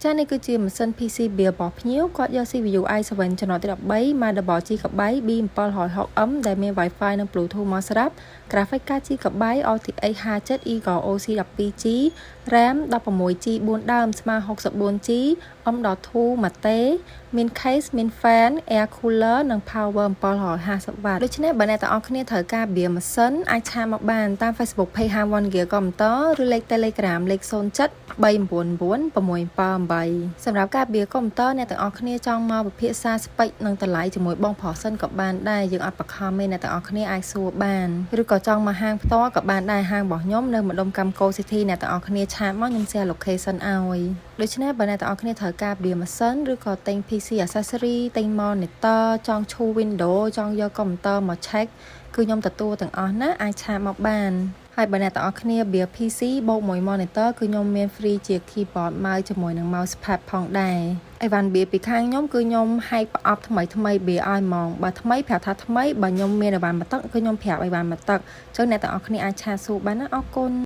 ចា៎នេះគឺជាម៉ាស៊ីន PC បៀរបស់ភ្ញៀវគាត់យក CPU i7 ចំណុចទី13 motherboard GB B760M ដែលមាន Wi-Fi និង Bluetooth មកស្រាប់ graphic card GB RTX 57 Eagle OC 12G RAM 16G 4ដើមស្មើ 64G M.2 Mate មាន case មាន fan air cooler និង power 750W ដូច្នេះបើអ្នកទាំងអស់គ្នាត្រូវការបៀម៉ាស៊ីនអាចឆាតមកបានតាម Facebook page H1 Gear Commenter ឬលេខ Telegram លេខ 07399678 សម្រាប់ការបៀកុំព្យូទ័រអ្នកទាំងអស់គ្នាចង់មកពិភាក្សាស្ពេចនិងតម្លៃជាមួយបងប្រុសសិនក៏បានដែរយើងអត់បខំទេអ្នកទាំងអស់គ្នាអាចសួរបានឬក៏ចង់មកហាងផ្ទាល់ក៏បានដែរហាងរបស់ខ្ញុំនៅម្ដុំកម្មកោ City អ្នកទាំងអស់គ្នាឆាតមកខ្ញុំ share location ឲ្យដូច្នេះបើអ្នកទាំងអស់គ្នាត្រូវការបៀម៉ាស៊ីនឬក៏ទិញ PC accessory ទិញ monitor ចង់ឈូ Windows ចង់យកកុំព្យូទ័រមក check គឺខ្ញុំទទួលទាំងអស់ណាអាចឆាតមកបានហើយបើអ្នកទាំងអស់គ្នាបៀ PC បូកមួយ monitor គឺខ្ញុំមាន free ជា keyboard mouse ជាមួយនឹង mousepad ផងដែរអីវ៉ាន់បៀពីខាងខ្ញុំគឺខ្ញុំ hack ប្រអប់ថ្មីបៀឲ្យហ្មងបើថ្មីប្រាប់ថាថ្មីបើខ្ញុំមានអីវ៉ាន់មកទឹកគឺខ្ញុំប្រាប់អីវ៉ាន់មកទឹកអញ្ចឹងអ្នកទាំងអស់គ្នាអាចឆាតសួរបានណាអរគុណ